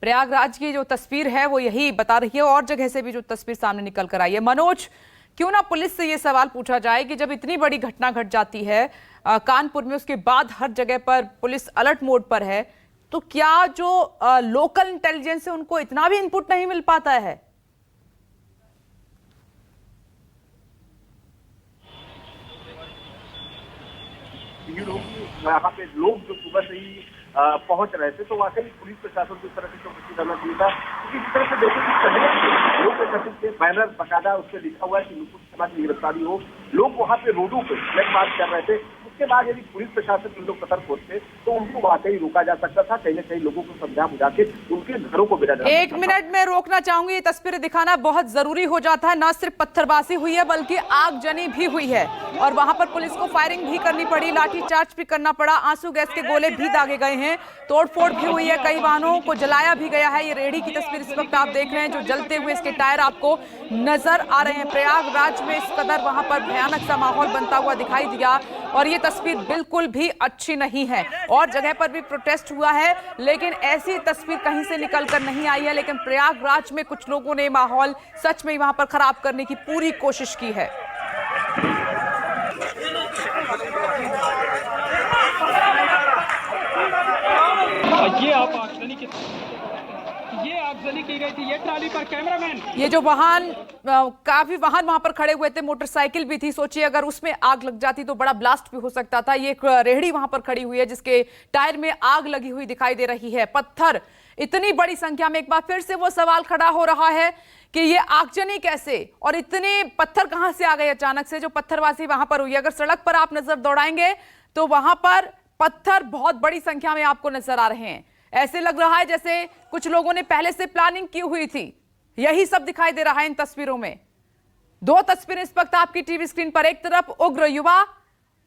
प्रयागराज की जो तस्वीर है वो यही बता रही है और जगह से भी जो तस्वीर सामने निकल कर आई है। मनोज, क्यों ना पुलिस से ये सवाल पूछा जाए कि जब इतनी बड़ी घटना घट जाती है कानपुर में, उसके बाद हर जगह पर पुलिस अलर्ट मोड पर है, तो क्या जो लोकल इंटेलिजेंस है उनको इतना भी इनपुट नहीं मिल पाता है? यहाँ पे लोग जो सुबह से ही पहुंच रहे थे, तो वाकई पुलिस प्रशासन को इस तरह से चौकसी करना चाहिए था, क्योंकि जिस तरह से देखिए लोग एकत्रित थे, बैनर बकायदा उस पर लिखा हुआ है कि नुपुर शर्मा की गिरफ्तारी हो। लोग वहाँ पे रोडों पे फ्लैग मार्च कर रहे थे। उसके बाद यदि पुलिस प्रशासन के लोग सतर्क होते तो उनको वाकई रोका जा सकता था, कहीं न कहीं लोगों को समझा बुझा के उनके घरों को भेजा जा सकता था। 1 मिनट में रोकना चाहूंगी, ये तस्वीरें दिखाना बहुत जरूरी हो जाता है। न सिर्फ पत्थरबाजी हुई है बल्कि आगजनी भी हुई है और वहां पर पुलिस को फायरिंग भी करनी पड़ी, लाठीचार्ज भी करना पड़ा, आंसू गैस के गोले भी दागे गए हैं, तोड़फोड़ भी हुई है, कई वाहनों को जलाया भी गया है। ये रेहड़ी की तस्वीर इस वक्त आप देख रहे हैं, जो जलते हुए इसके टायर आपको नजर आ रहे हैं। प्रयागराज में इस कदर वहां पर भयानक सा माहौल बनता हुआ दिखाई दिया और ये तस्वीर बिल्कुल भी अच्छी नहीं है। और जगह पर भी प्रोटेस्ट हुआ है, लेकिन ऐसी तस्वीर कहीं से निकल कर नहीं आई है। लेकिन प्रयागराज में कुछ लोगों ने माहौल सच में वहां पर खराब करने की पूरी कोशिश की है। ये आगजनी की गई थी, ये ट्राली पर कैमरामैन, ये जो वाहन काफी वाहन वहां पर खड़े हुए थे, मोटरसाइकिल भी थी, सोचिए अगर उसमें आग लग जाती तो बड़ा ब्लास्ट भी हो सकता था। ये एक रेहड़ी वहां पर खड़ी हुई है जिसके टायर में आग लगी हुई दिखाई दे रही है। पत्थर इतनी बड़ी संख्या में, एक बार फिर से वो सवाल खड़ा हो रहा है कि ये आगजनी कैसे और इतने पत्थर कहां से आ गए अचानक से, जो पत्थरबाजी वहां पर हुई। अगर सड़क पर आप नजर दौड़ाएंगे तो वहां पर पत्थर बहुत बड़ी संख्या में आपको नजर आ रहे हैं। ऐसे लग रहा है जैसे कुछ लोगों ने पहले से प्लानिंग की हुई थी। यही सब दिखाई दे रहा है इन तस्वीरों में। 2 तस्वीरें इस वक्त आपकी टीवी स्क्रीन पर, एक तरफ उग्र युवा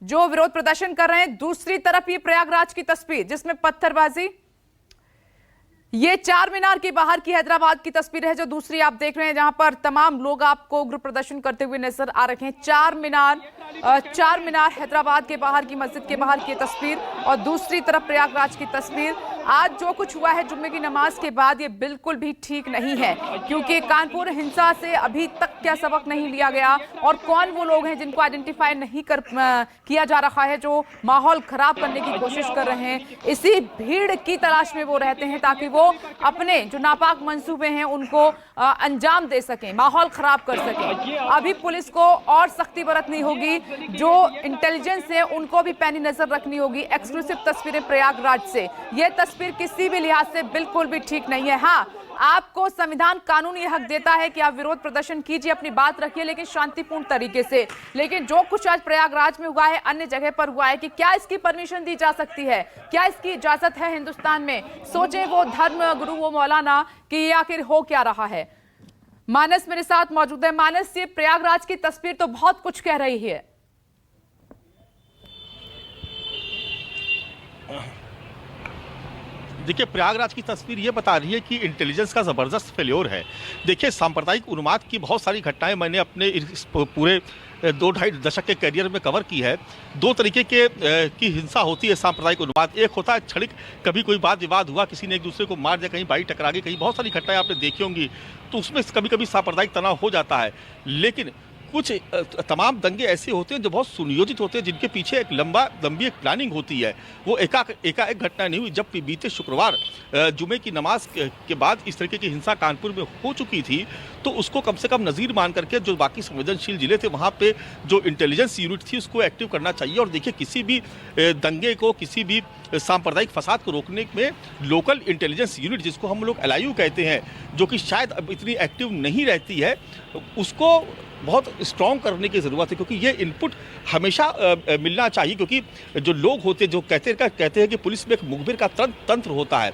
जो विरोध प्रदर्शन कर रहे हैं, दूसरी तरफ ये प्रयागराज की तस्वीर जिसमें पत्थरबाजी। ये चार मीनार के बाहर की हैदराबाद की तस्वीर है जो दूसरी आप देख रहे हैं, जहां पर तमाम लोग आपको उग्र प्रदर्शन करते हुए नजर आ रहे हैं। चार मीनार हैदराबाद के बाहर की मस्जिद के बाहर की तस्वीर और दूसरी तरफ प्रयागराज की तस्वीर। आज जो कुछ हुआ है जुम्मे की नमाज के बाद, ये बिल्कुल भी ठीक नहीं है, क्योंकि कानपुर हिंसा से अभी तक क्या सबक नहीं लिया गया और कौन वो लोग हैं जिनको आइडेंटिफाई नहीं किया जा रहा है, जो माहौल खराब करने की कोशिश कर रहे हैं। इसी भीड़ की तलाश में वो रहते हैं ताकि वो अपने जो नापाक मंसूबे हैं उनको अंजाम दे सकें, माहौल खराब कर सकें। अभी पुलिस को और सख्ती बरतनी होगी, जो इंटेलिजेंस है उनको भी पैनी नजर रखनी होगी। एक्सक्लूसिव तस्वीरें प्रयागराज से, ये तस्वीर किसी भी लिहाज से बिल्कुल भी ठीक नहीं है। हाँ, आपको संविधान कानून ये हक देता है कि आप विरोध प्रदर्शन कीजिए, अपनी बात रखिए, लेकिन शांतिपूर्ण तरीके से। लेकिन जो कुछ आज प्रयागराज में हुआ है, अन्य जगह पर हुआ है, कि क्या इसकी परमिशन दी जा सकती है, क्या इसकी इजाजत है हिंदुस्तान में? सोचे वो धर्म गुरु, वो मौलाना, कि ये आखिर हो क्या रहा है। मानस मेरे साथ मौजूद है। मानस, ये प्रयागराज की तस्वीर तो बहुत कुछ कह रही है। देखिए, प्रयागराज की तस्वीर ये बता रही है कि इंटेलिजेंस का ज़बरदस्त फेल्योर है। देखिए, सांप्रदायिक उन्माद की बहुत सारी घटनाएं मैंने अपने इस पूरे 2-2.5 दशक के करियर में कवर की है। 2 तरीके की हिंसा होती है सांप्रदायिक उन्माद। एक होता है क्षणिक, कभी कोई वाद विवाद हुआ, किसी ने एक दूसरे को मार दिया, कहीं बाइक टकरा गई, कहीं बहुत सारी घटनाएं आपने देखी होंगी, तो उसमें कभी कभी सांप्रदायिक तनाव हो जाता है। लेकिन कुछ तमाम दंगे ऐसे होते हैं जो बहुत सुनियोजित होते हैं, जिनके पीछे एक लंबी एक प्लानिंग होती है। वो एकाएक घटना नहीं हुई। जब बीते शुक्रवार जुमे की नमाज के बाद इस तरीके की हिंसा कानपुर में हो चुकी थी, तो उसको कम से कम नज़ीर मान करके जो बाकी संवेदनशील जिले थे वहाँ पे जो इंटेलिजेंस यूनिट थी उसको एक्टिव करना चाहिए। और देखिए, किसी भी दंगे को, किसी भी सांप्रदायिक फसाद को रोकने में लोकल इंटेलिजेंस यूनिट, जिसको हम लोग LIU कहते हैं, जो कि शायद अब इतनी एक्टिव नहीं रहती है, उसको बहुत स्ट्रॉन्ग करने की ज़रूरत है, क्योंकि ये इनपुट हमेशा मिलना चाहिए। क्योंकि जो लोग होते जो कहते हैं कि पुलिस में एक मुखबिर का तंत्र होता है,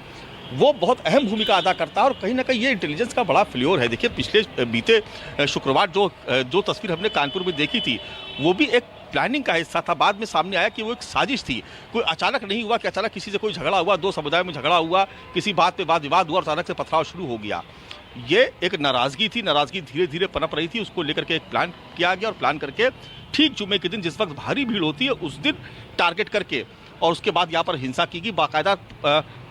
वो बहुत अहम भूमिका अदा करता है और कहीं ना कहीं ये इंटेलिजेंस का बड़ा फेल्योर है। देखिए, बीते शुक्रवार जो तस्वीर हमने कानपुर में देखी थी, वो भी एक प्लानिंग का हिस्सा था। बाद में सामने आया कि वो एक साजिश थी। कोई अचानक नहीं हुआ कि अचानक किसी से कोई झगड़ा हुआ, 2 समुदाय में झगड़ा हुआ, किसी बात पे वाद विवाद हुआ और अचानक से पथराव शुरू हो गया। ये एक नाराज़गी थी, नाराज़गी धीरे धीरे पनप रही थी, उसको लेकर के एक प्लान किया गया और प्लान करके ठीक जुमे के दिन, जिस वक्त भारी भीड़ होती है, उस दिन टारगेट करके और उसके बाद यहाँ पर हिंसा की गई। बाकायदा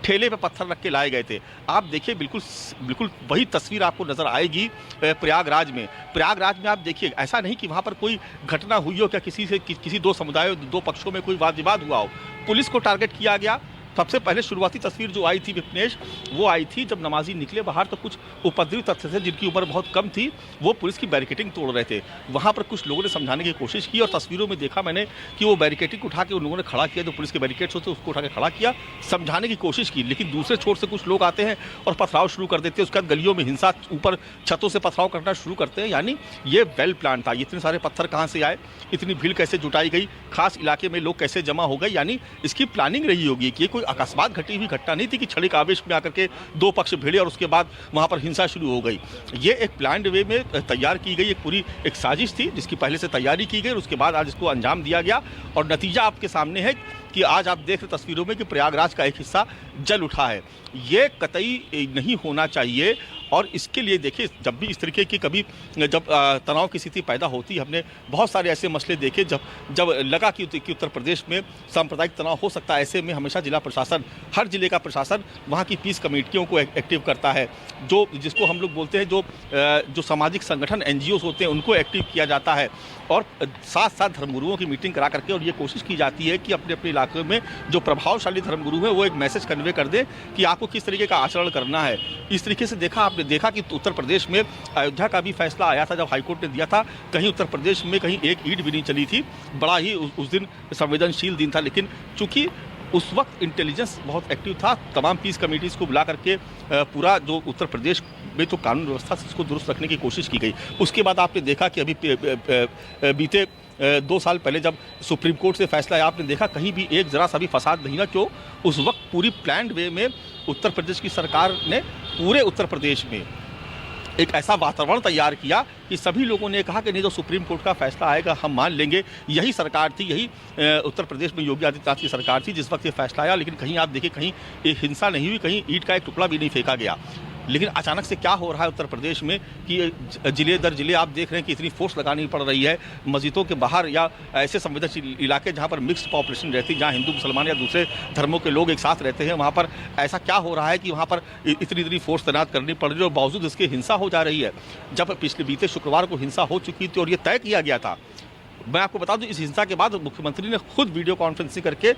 ठेले पे पत्थर रख के लाए गए थे। आप देखिए बिल्कुल वही तस्वीर आपको नजर आएगी प्रयागराज में। प्रयागराज में आप देखिए, ऐसा नहीं कि वहाँ पर कोई घटना हुई हो, क्या किसी दो समुदायों, दो पक्षों में कोई वाद विवाद हुआ हो। पुलिस को टारगेट किया गया। सबसे पहले शुरुआती तस्वीर जो आई थी विपनेश, वो आई थी जब नमाजी निकले बाहर, तो कुछ उपद्रवी तत्व थे जिनकी उम्र बहुत कम थी, वो पुलिस की बैरिकेडिंग तोड़ रहे थे। वहाँ पर कुछ लोगों ने समझाने की कोशिश की और तस्वीरों में देखा मैंने कि वो बैरिकेडिंग उठा के उन लोगों ने खड़ा किया, जो पुलिस के बैरिकेड्स होते उसको उठा के खड़ा किया, समझाने की कोशिश की। लेकिन दूसरे छोर से कुछ लोग आते हैं और पथराव शुरू कर देते हैं। उसके बाद गलियों में हिंसा, ऊपर छतों से पथराव करना शुरू करते हैं। यानी ये वेल प्लान था। इतने सारे पत्थर कहाँ से आए, इतनी भीड़ कैसे जुटाई गई, खास इलाके में लोग कैसे जमा हो गए, यानी इसकी प्लानिंग रही होगी कि ये कोई अकस्मात घटी घटना नहीं थी कि क्षणिक आवेश में आकर के दो पक्ष भिड़े और उसके बाद वहां पर हिंसा शुरू हो गई। ये एक प्लान्ड वे में तैयार की गई एक पूरी एक साजिश थी, जिसकी पहले से तैयारी की गई और उसके बाद आज इसको अंजाम दिया गया। और नतीजा आपके सामने है कि आज आप देख रहे तस्वीरों में कि प्रयागराज का एक हिस्सा जल उठा है। ये कतई नहीं होना चाहिए। और इसके लिए देखिए, जब भी इस तरीके की कभी जब तनाव की स्थिति पैदा होती है, हमने बहुत सारे ऐसे मसले देखे जब लगा कि उत्तर प्रदेश में सांप्रदायिक तनाव हो सकता है। ऐसे में हमेशा जिला प्रशासन, हर जिले का प्रशासन वहाँ की पीस कमेटियों को एक्टिव करता है। जिसको हम लोग बोलते हैं जो सामाजिक संगठन NGOs होते हैं, उनको एक्टिव किया जाता है। और साथ साथ धर्मगुरुओं की मीटिंग करा करके और ये कोशिश की जाती है कि अपने अपने इलाके में जो प्रभावशाली धर्मगुरु हैं वो एक मैसेज कन्वे कर दें कि आपको किस तरीके का आचरण करना है। इस तरीके से आपने देखा कि उत्तर प्रदेश में अयोध्या का भी फैसला आया था, जब हाईकोर्ट ने दिया था, कहीं उत्तर प्रदेश में कहीं एक ईंट भी नहीं चली थी। बड़ा ही उस दिन संवेदनशील दिन था। लेकिन चूंकि उस वक्त इंटेलिजेंस बहुत एक्टिव था, तमाम पीस कमेटीज़ को बुला करके पूरा जो उत्तर प्रदेश में तो कानून व्यवस्था से इसको दुरुस्त रखने की कोशिश की गई। उसके बाद आपने देखा कि अभी बीते 2 साल पहले जब सुप्रीम कोर्ट से फैसला आया, आपने देखा कहीं भी एक जरा सा भी फसाद नहीं ना। क्यों? उस वक्त पूरी प्लान्ड वे में उत्तर प्रदेश की सरकार ने पूरे उत्तर प्रदेश में एक ऐसा वातावरण तैयार किया कि सभी लोगों ने कहा कि नहीं, जो सुप्रीम कोर्ट का फैसला आएगा हम मान लेंगे। यही सरकार थी, यही उत्तर प्रदेश में योगी आदित्यनाथ की सरकार थी जिस वक्त ये फैसला आया। लेकिन कहीं आप देखिए, कहीं एक हिंसा नहीं हुई, कहीं ईंट का एक टुकड़ा भी नहीं फेंका गया। लेकिन अचानक से क्या हो रहा है उत्तर प्रदेश में कि जिले दर जिले आप देख रहे हैं कि इतनी फोर्स लगानी पड़ रही है मस्जिदों के बाहर या ऐसे संवेदनशील इलाके जहां पर मिक्स्ड पॉपुलेशन रहती है, जहां हिंदू मुसलमान या दूसरे धर्मों के लोग एक साथ रहते हैं, वहां पर ऐसा क्या हो रहा है कि वहां पर इतनी फोर्स तैनात करनी पड़ रही है और बावजूद इसके हिंसा हो जा रही है। जब बीते शुक्रवार को हिंसा हो चुकी थी और ये तय किया गया था, मैं आपको बता दूं, इस हिंसा के बाद मुख्यमंत्री ने खुद वीडियो कॉन्फ्रेंसिंग करके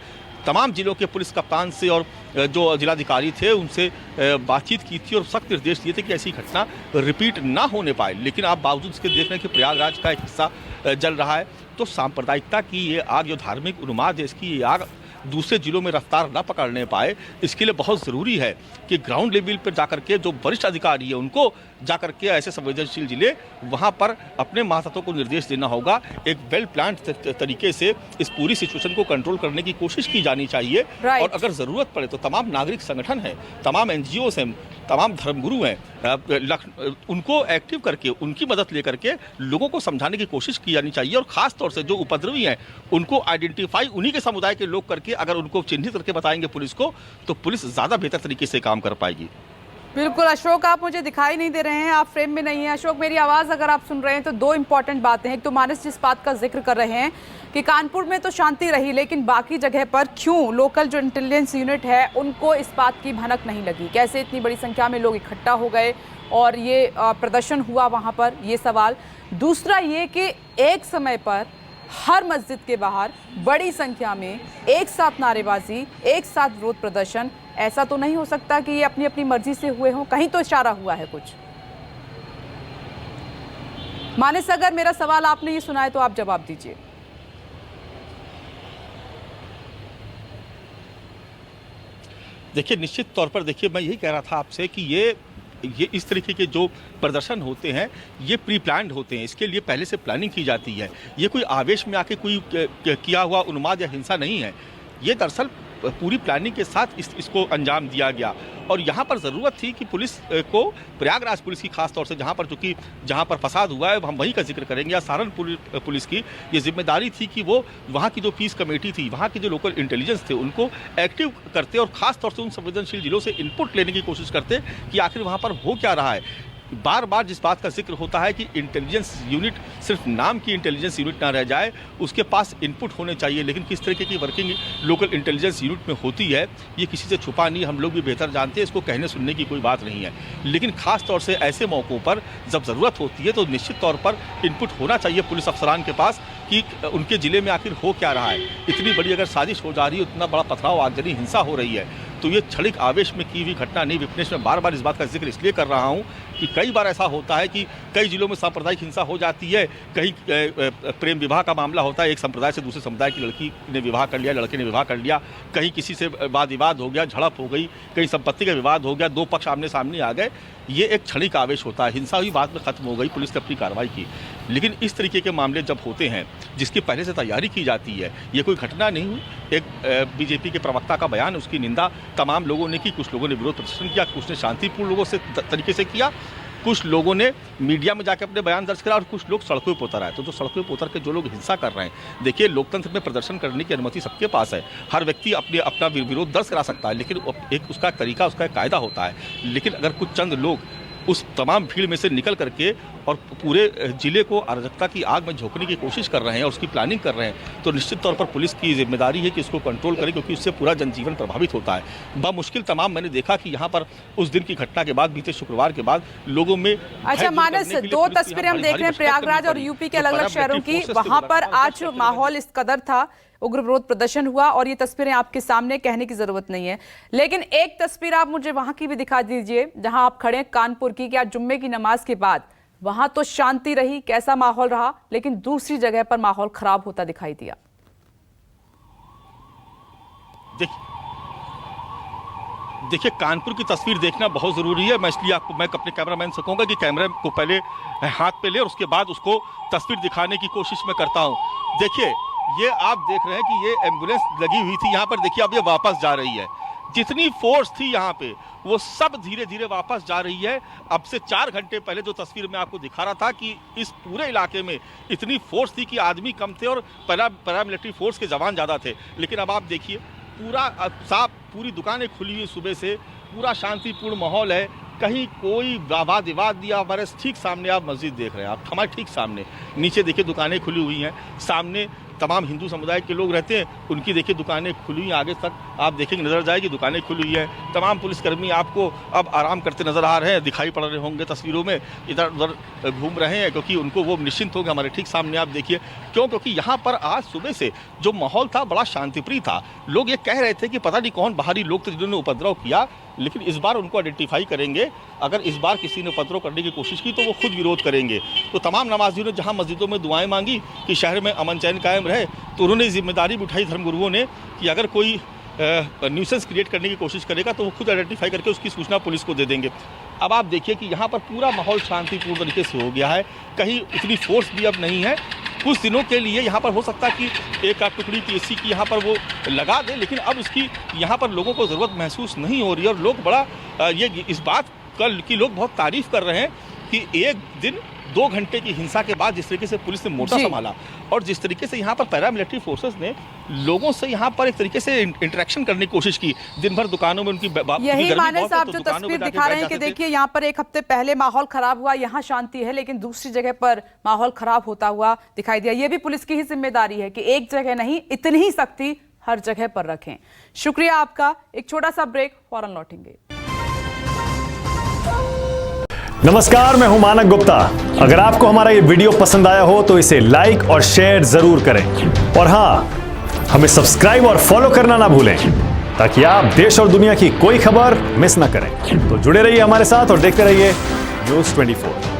तमाम जिलों के पुलिस कप्तान से और जो जिलाधिकारी थे उनसे बातचीत की थी और सख्त निर्देश दिए थे कि ऐसी घटना रिपीट ना होने पाए। लेकिन आप बावजूद इसके देख रहे हैं कि प्रयागराज का एक हिस्सा जल रहा है। तो सांप्रदायिकता की ये आग, जो धार्मिक उन्माद है, इसकी ये आग दूसरे जिलों में रफ्तार न पकड़ने पाए। इसके लिए बहुत ज़रूरी है कि ग्राउंड लेवल पर जाकर के जो वरिष्ठ अधिकारी है उनको जाकर के ऐसे संवेदनशील जिले वहां पर अपने महासत्वों को निर्देश देना होगा। एक वेल प्लान तरीके से इस पूरी सिचुएशन को कंट्रोल करने की कोशिश की जानी चाहिए। और अगर ज़रूरत पड़े तो तमाम नागरिक संगठन हैं, तमाम NGOs हैं, तमाम धर्मगुरु हैं, उनको एक्टिव करके उनकी मदद लेकर के लोगों को समझाने की कोशिश की जानी चाहिए। और ख़ास तौर से जो उपद्रवी हैं उनको आइडेंटिफाई उन्हीं के समुदाय के लोग करके अगर उनको चिन्हित करके बताएंगे पुलिस को, तो पुलिस ज़्यादा बेहतर तरीके से काम कर पाएगी। बिल्कुल अशोक, आप मुझे दिखाई नहीं दे रहे हैं, आप फ्रेम में नहीं हैं। अशोक, मेरी आवाज़ अगर आप सुन रहे हैं तो 2 इंपॉर्टेंट बातें हैं। एक तो मानस जिस बात का जिक्र कर रहे हैं कि कानपुर में तो शांति रही, लेकिन बाकी जगह पर क्यों लोकल जो इंटेलिजेंस यूनिट है उनको इस बात की भनक नहीं लगी? कैसे इतनी बड़ी संख्या में लोग इकट्ठा हो गए और ये प्रदर्शन हुआ वहाँ पर, ये सवाल। दूसरा ये कि एक समय पर हर मस्जिद के बाहर बड़ी संख्या में एक साथ नारेबाजी, एक साथ विरोध प्रदर्शन, ऐसा तो नहीं हो सकता कि ये अपनी अपनी मर्जी से हुए हों? कहीं तो इशारा हुआ है कुछ। मानस, अगर मेरा सवाल आपने ये सुना है तो आप जवाब दीजिए। देखिए, निश्चित तौर पर देखिए, मैं यही कह रहा था आपसे कि ये इस तरीके के जो प्रदर्शन होते हैं ये प्री प्लान्ड होते हैं। इसके लिए पहले से प्लानिंग की जाती है। ये कोई आवेश में आके कोई किया हुआ उन्माद या हिंसा नहीं है। ये दरअसल पूरी प्लानिंग के साथ इसको अंजाम दिया गया। और यहाँ पर ज़रूरत थी कि पुलिस को, प्रयागराज पुलिस की खास तौर से, जहाँ पर फसाद हुआ है हम वहीं का जिक्र करेंगे, या सहारनपुर पुलिस की ये जिम्मेदारी थी कि वो वहाँ की जो पीस कमेटी थी, वहाँ के जो लोकल इंटेलिजेंस थे, उनको एक्टिव करते और ख़ास तौर से उन संवेदनशील जिलों से इनपुट लेने की कोशिश करते कि आखिर वहाँ पर हो क्या रहा है। बार बार जिस बात का जिक्र होता है कि इंटेलिजेंस यूनिट सिर्फ नाम की इंटेलिजेंस यूनिट ना रह जाए, उसके पास इनपुट होने चाहिए, लेकिन किस तरीके की वर्किंग लोकल इंटेलिजेंस यूनिट में होती है ये किसी से छुपा नहीं, हम लोग भी बेहतर जानते हैं, इसको कहने सुनने की कोई बात नहीं है। लेकिन खास तौर से ऐसे मौक़ों पर जब ज़रूरत होती है तो निश्चित तौर पर इनपुट होना चाहिए पुलिस अफसरान के पास कि उनके ज़िले में आखिर हो क्या रहा है। इतनी बड़ी अगर साजिश हो जा रही है, इतना बड़ा पथराव, आगजनी, हिंसा हो रही है, तो ये क्षणिक आवेश में की हुई घटना नहीं। विपनेश, में बार बार इस बात का जिक्र इसलिए कर रहा हूँ कि कई बार ऐसा होता है कि कई जिलों में सांप्रदायिक हिंसा हो जाती है, कहीं प्रेम विवाह का मामला होता है, एक संप्रदाय से दूसरे समुदाय की लड़की ने विवाह कर लिया, लड़के ने विवाह कर लिया, कहीं किसी से वाद विवाद हो गया, झड़प हो गई, कहीं संपत्ति का विवाद हो गया, दो पक्ष आमने सामने आ गए, ये एक क्षणिक आवेश होता है, हिंसा हुई, बाद में खत्म हो गई, पुलिस ने अपनी कार्रवाई की। लेकिन इस तरीके के मामले जब होते हैं जिसकी पहले से तैयारी की जाती है, ये कोई घटना नहीं हुई, एक बीजेपी के प्रवक्ता का बयान, उसकी निंदा तमाम लोगों ने की, कुछ लोगों ने विरोध प्रदर्शन किया, कुछ ने शांतिपूर्ण लोगों से तरीके से किया, कुछ लोगों ने मीडिया में जाकर अपने बयान दर्ज करा और कुछ लोग सड़कों पर उतर आए। तो जो सड़कों पर उतर के जो लोग हिंसा कर रहे हैं, देखिए लोकतंत्र में प्रदर्शन करने की अनुमति सबके पास है, हर व्यक्ति अपना विरोध दर्ज करा सकता है, लेकिन एक उसका तरीका, उसका एक कायदा होता है। लेकिन अगर कुछ चंद लोग उस तमाम भीड़ में से निकल करके और पूरे जिले को अराजकता की आग में झोंकने की कोशिश कर रहे हैं और उसकी प्लानिंग कर रहे हैं, तो निश्चित तौर पर पुलिस की जिम्मेदारी है कि इसको कंट्रोल करे, क्योंकि उससे पूरा जनजीवन प्रभावित होता है। बामुश्किल तमाम मैंने देखा कि यहाँ पर उस दिन की घटना के बाद, बीते शुक्रवार के बाद लोगों में अच्छा मानस, दो तस्वीरें हम देख रहे हैं प्रयागराज और यूपी के अलग अलग शहरों की, वहां पर आज माहौल इस कदर था, उग्र विरोध प्रदर्शन हुआ और ये तस्वीरें आपके सामने, कहने की जरूरत नहीं है। लेकिन एक तस्वीर आप मुझे वहां की भी दिखा दीजिए जहां आप खड़े हैं, कानपुर की, कि आज जुम्मे की नमाज के बाद वहां तो शांति रही, कैसा माहौल रहा, लेकिन दूसरी जगह पर माहौल खराब होता दिखाई दिया। देखिए कानपुर की तस्वीर देखना बहुत ज़रूरी है। मैं इसलिए मैं अपने कैमरामैन से कहूँगा कि कैमरे को पहले हाथ पे ले और उसके बाद उसको तस्वीर दिखाने की कोशिश मैं करता हूँ। देखिए ये आप देख रहे हैं कि ये एम्बुलेंस लगी हुई थी यहाँ पर, देखिए अब ये वापस जा रही है। जितनी फोर्स थी यहाँ पे वो सब धीरे धीरे वापस जा रही है। अब से 4 घंटे पहले जो तस्वीर मैं आपको दिखा रहा था कि इस पूरे इलाके में इतनी फोर्स थी कि आदमी कम थे और पैरामिलिट्री फोर्स के जवान ज़्यादा थे, लेकिन अब आप देखिए पूरा साफ, पूरी दुकानें खुली हुई सुबह से, पूरा शांतिपूर्ण माहौल है, कहीं कोई वाद विवाद नहीं। हमारे ठीक सामने आप मस्जिद देख रहे हैं, आप हमारे ठीक सामने, नीचे देखिए दुकानें खुली हुई हैं, सामने तमाम हिंदू समुदाय के लोग रहते हैं, उनकी देखिए दुकानें खुली हुई, आगे तक आप देखेंगे नजर जाएगी दुकानें खुली हुई हैं। तमाम पुलिसकर्मी आपको अब आराम करते नजर आ रहे हैं, दिखाई पड़ रहे होंगे तस्वीरों में, इधर उधर घूम रहे हैं, क्योंकि उनको वो निश्चिंत हो गए। हमारे ठीक सामने आप देखिए, क्योंकि यहाँ पर आज सुबह से जो माहौल था बड़ा शांतिप्रिय था। लोग ये कह रहे थे कि पता नहीं कौन बाहरी लोग थे जिन्होंने उपद्रव किया, लेकिन इस बार उनको आइडेंटिफाई करेंगे। अगर इस बार किसी ने उपद्रव करने की कोशिश की तो वो खुद विरोध करेंगे। तो तमाम नमाजियों ने जहां मस्जिदों में दुआएं मांगी कि शहर में अमन चैन कायम रहे, तो उन्होंने जिम्मेदारी भी उठाई धर्मगुरुओं ने कि अगर कोई न्यूसेंस क्रिएट करने की कोशिश करेगा तो वो खुद आइडेंटिफाई करके उसकी सूचना पुलिस को दे देंगे। अब आप देखिए कि यहाँ पर पूरा माहौल शांतिपूर्ण तरीके से हो गया है, कहीं इतनी फोर्स भी अब नहीं है। कुछ दिनों के लिए यहाँ पर हो सकता है कि एक टुकड़ी पीएससी की यहाँ पर वो लगा दे, लेकिन अब उसकी यहाँ पर लोगों को ज़रूरत महसूस नहीं हो रही है। और लोग बड़ा ये इस बात की लोग बहुत तारीफ कर रहे हैं कि एक दिन 2 घंटे की हिंसा के बाद जिस तरीके से पुलिस ने मोर्चा संभाला और जिस तरीके से यहाँ पर पैरामिलिट्री फोर्सेस ने लोगों से यहाँ पर एक तरीके से इंटरेक्शन करने की कोशिश की, दिन भर दुकानों में उनकी यही मानस आप जो तस्वीर दिखा रहे हैं कि देखिए यहाँ पर एक हफ्ते पहले माहौल खराब हुआ, यहाँ शांति है, लेकिन दूसरी जगह पर माहौल खराब होता हुआ दिखाई दिया। ये भी पुलिस की ही जिम्मेदारी है कि एक जगह नहीं, इतनी ही सख्ती हर जगह पर रखें। शुक्रिया आपका। एक छोटा सा ब्रेक, फौरन लौटेंगे। नमस्कार, मैं हूं मानक गुप्ता। अगर आपको हमारा ये वीडियो पसंद आया हो तो इसे लाइक और शेयर जरूर करें, और हां, हमें सब्सक्राइब और फॉलो करना ना भूलें ताकि आप देश और दुनिया की कोई खबर मिस ना करें। तो जुड़े रहिए हमारे साथ और देखते रहिए न्यूज़ 24।